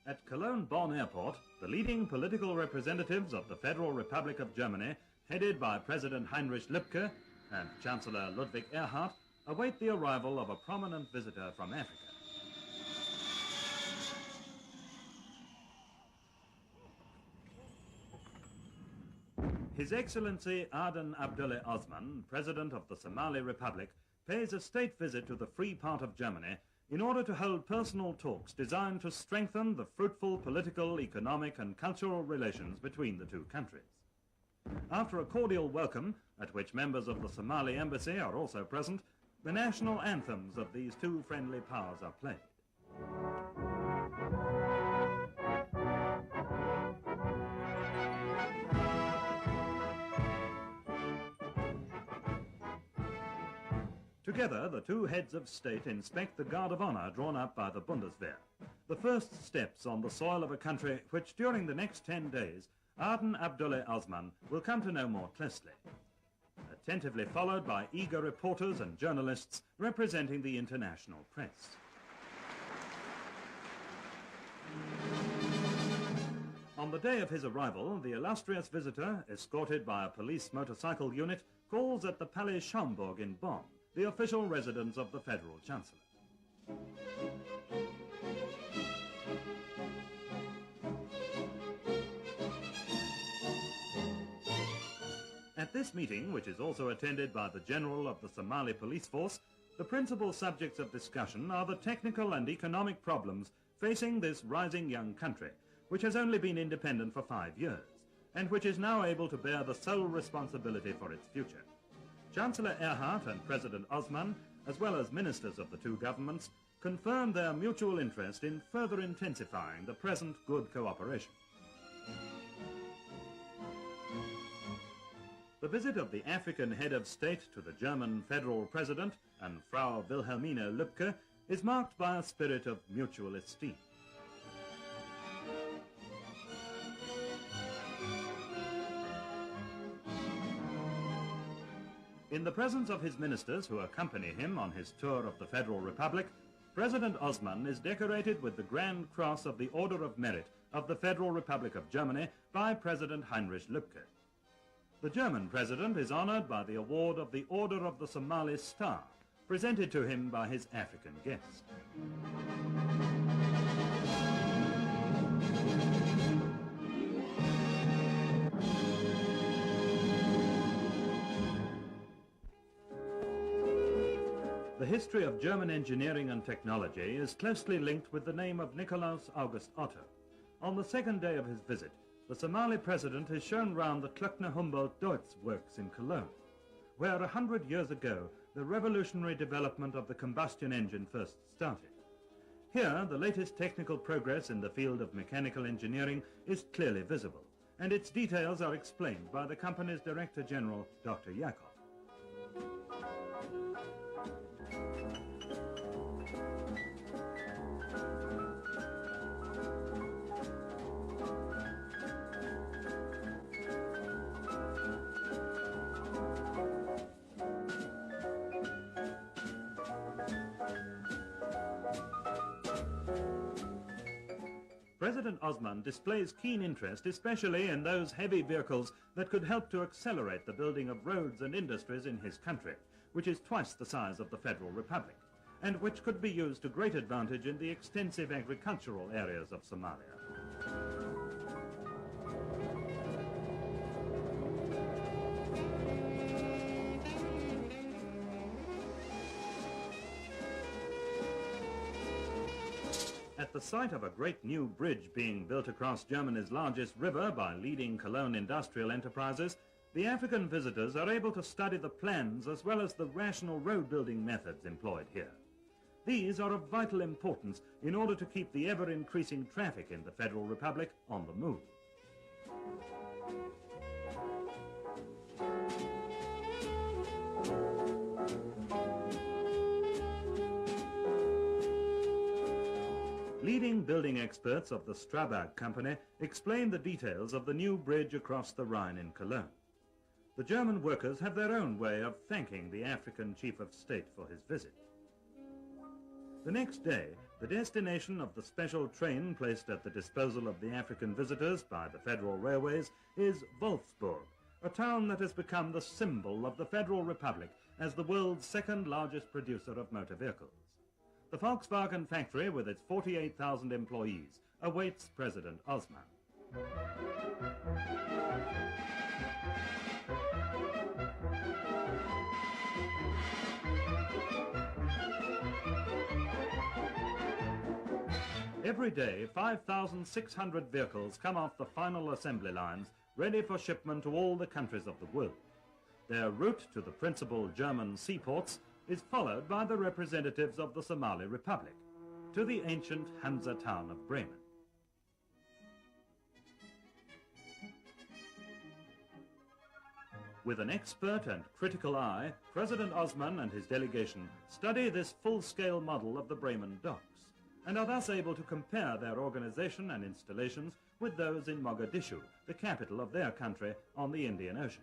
At Cologne-Bonn Airport, the leading political representatives of the Federal Republic of Germany, headed by President Heinrich Lübke and Chancellor Ludwig Erhard, await the arrival of a prominent visitor from Africa. His Excellency Aden Abdullah Osman, President of the Somali Republic, pays a state visit to the free part of Germany in order to hold personal talks designed to strengthen the fruitful political, economic and cultural relations between the two countries. After a cordial welcome, at which members of the Somali embassy are also present, the national anthems of these two friendly powers are played. Together, the two heads of state inspect the Guard of Honor drawn up by the Bundeswehr, the first steps on the soil of a country which during the next 10 days, Aden Abdullah Osman will come to know more closely, attentively followed by eager reporters and journalists representing the international press. On the day of his arrival, the illustrious visitor, escorted by a police motorcycle unit, calls at the Palais Schaumburg in Bonn, the official residence of the Federal Chancellor. At this meeting, which is also attended by the General of the Somali Police Force, the principal subjects of discussion are the technical and economic problems facing this rising young country, which has only been independent for 5 years, and which is now able to bear the sole responsibility for its future. Chancellor Erhard and President Osman, as well as ministers of the two governments, confirmed their mutual interest in further intensifying the present good cooperation. The visit of the African head of state to the German federal president and Frau Wilhelmine Lübke is marked by a spirit of mutual esteem. In the presence of his ministers who accompany him on his tour of the Federal Republic, President Osman is decorated with the Grand Cross of the Order of Merit of the Federal Republic of Germany by President Heinrich Lübke. The German president is honored by the award of the Order of the Somali Star, presented to him by his African guest. The history of German engineering and technology is closely linked with the name of Nikolaus August Otto. On the second day of his visit, the Somali president is shown round the Klöckner Humboldt Deutz works in Cologne, where 100 years ago the revolutionary development of the combustion engine first started. Here, the latest technical progress in the field of mechanical engineering is clearly visible, and its details are explained by the company's Director General, Dr. Jakob. President Osman displays keen interest, especially in those heavy vehicles that could help to accelerate the building of roads and industries in his country, which is twice the size of the Federal Republic, and which could be used to great advantage in the extensive agricultural areas of Somalia. At the site of a great new bridge being built across Germany's largest river by leading Cologne industrial enterprises, the African visitors are able to study the plans as well as the rational road-building methods employed here. These are of vital importance in order to keep the ever-increasing traffic in the Federal Republic on the move. Leading building experts of the Strabag company explain the details of the new bridge across the Rhine in Cologne. The German workers have their own way of thanking the African chief of state for his visit. The next day, The destination of the special train placed at the disposal of the African visitors by the Federal Railways is Wolfsburg, a town that has become the symbol of the Federal Republic as the world's second largest producer of motor vehicles. The Volkswagen factory, with its 48,000 employees, awaits President Osman. Every day, 5,600 vehicles come off the final assembly lines, ready for shipment to all the countries of the world. Their route to the principal German seaports is followed by the representatives of the Somali Republic, to the ancient Hansa town of Bremen. With an expert and critical eye, President Osman and his delegation study this full-scale model of the Bremen docks, and are thus able to compare their organization and installations with those in Mogadishu, the capital of their country on the Indian Ocean.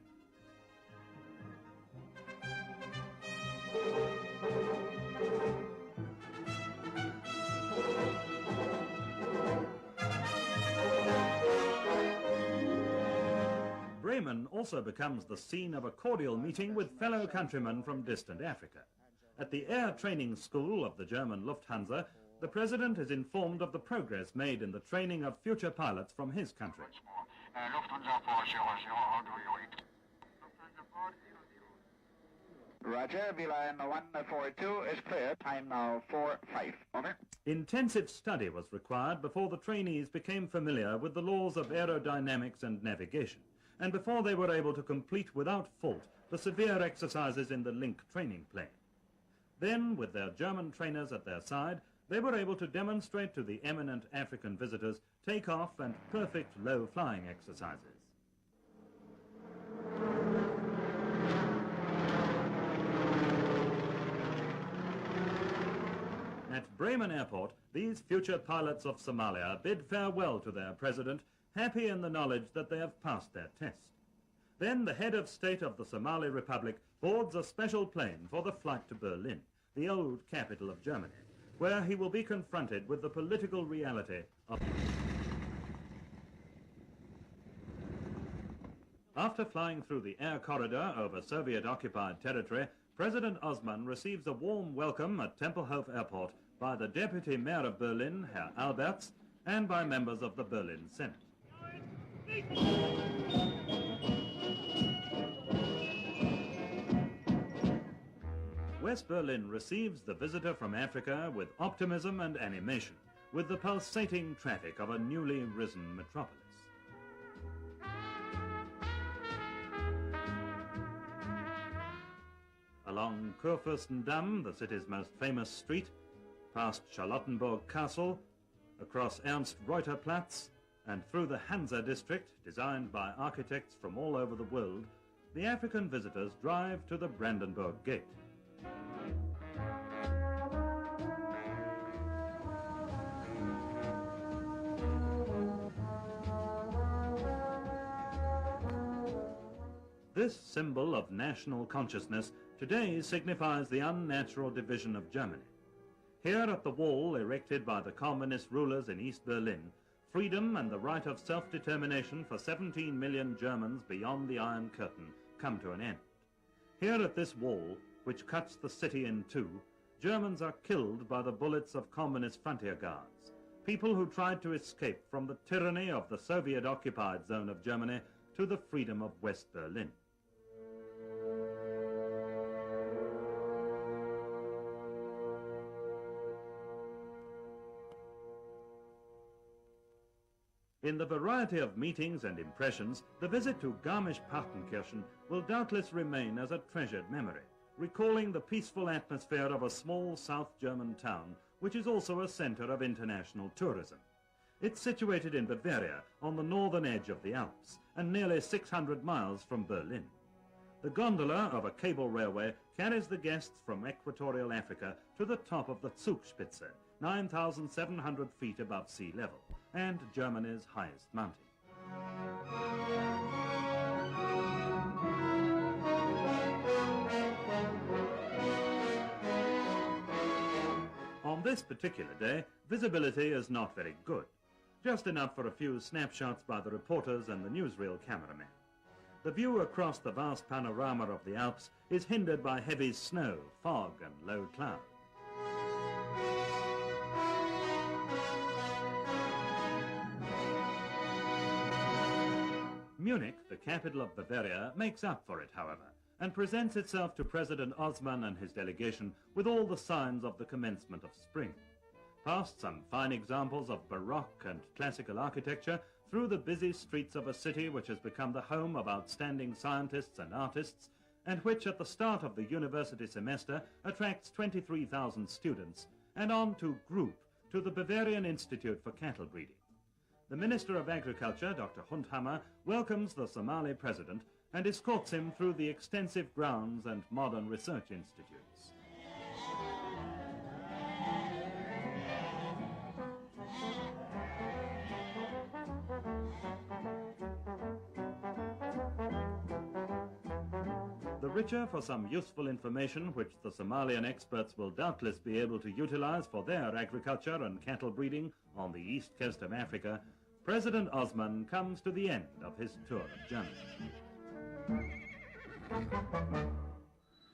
Bremen also becomes the scene of a cordial meeting with fellow countrymen from distant Africa. At the Air Training School of the German Lufthansa, the President is informed of the progress made in the training of future pilots from his country. Roger, V-line 142 is clear. Time now 4-5. Over. Intensive study was required before the trainees became familiar with the laws of aerodynamics and navigation, and before they were able to complete without fault the severe exercises in the Link training plane. Then, with their German trainers at their side, they were able to demonstrate to the eminent African visitors takeoff and perfect low-flying exercises. At Bremen Airport, these future pilots of Somalia bid farewell to their president, happy in the knowledge that they have passed their test. Then the head of state of the Somali Republic boards a special plane for the flight to Berlin, the old capital of Germany, where he will be confronted with the political reality of... After flying through the air corridor over Soviet-occupied territory, President Osman receives a warm welcome at Tempelhof Airport by the Deputy Mayor of Berlin, Herr Alberts, and by members of the Berlin Senate. West Berlin receives the visitor from Africa with optimism and animation, with the pulsating traffic of a newly risen metropolis. Along Kurfürstendamm, the city's most famous street, past Charlottenburg Castle, across Ernst-Reuter-Platz, and through the Hansa district, designed by architects from all over the world, the African visitors drive to the Brandenburg Gate. This symbol of national consciousness today signifies the unnatural division of Germany. Here at the wall erected by the communist rulers in East Berlin, freedom and the right of self-determination for 17 million Germans beyond the Iron Curtain come to an end. Here at this wall, which cuts the city in two, Germans are killed by the bullets of communist frontier guards, people who tried to escape from the tyranny of the Soviet-occupied zone of Germany to the freedom of West Berlin. In the variety of meetings and impressions, the visit to Garmisch-Partenkirchen will doubtless remain as a treasured memory, recalling the peaceful atmosphere of a small South German town, which is also a center of international tourism. It's situated in Bavaria, on the northern edge of the Alps, and nearly 600 miles from Berlin. The gondola of a cable railway carries the guests from equatorial Africa to the top of the Zugspitze, 9,700 feet above sea level, and Germany's highest mountain. On this this particular day, visibility is not very good. Just enough for a few snapshots by the reporters and the newsreel cameramen. The view across the vast panorama of the Alps is hindered by heavy snow, fog and low cloud. Munich, the capital of Bavaria, makes up for it, however, and presents itself to President Osman and his delegation with all the signs of the commencement of spring. Past some fine examples of Baroque and classical architecture, through the busy streets of a city which has become the home of outstanding scientists and artists, and which at the start of the university semester attracts 23,000 students, and on to Group, to the Bavarian Institute for Cattle Breeding. The Minister of Agriculture, Dr. Hundhammer, welcomes the Somali president and escorts him through the extensive grounds and modern research institutes. The richer for some useful information which the Somalian experts will doubtless be able to utilize for their agriculture and cattle breeding on the east coast of Africa, President Osman comes to the end of his tour of Germany.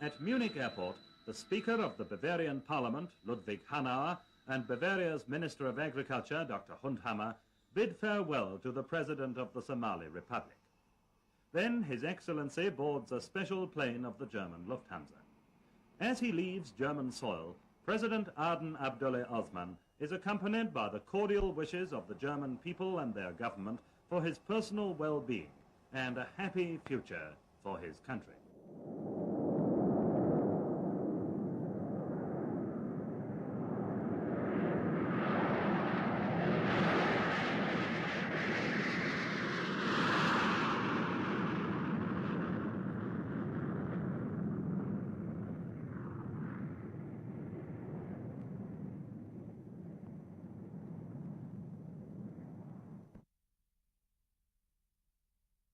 At Munich airport, the Speaker of the Bavarian Parliament, Ludwig Hanauer, and Bavaria's Minister of Agriculture, Dr. Hundhammer, bid farewell to the President of the Somali Republic. Then His Excellency boards a special plane of the German Lufthansa. As he leaves German soil, President Aden Abdoulaye Osman is accompanied by the cordial wishes of the German people and their government for his personal well-being and a happy future for his country.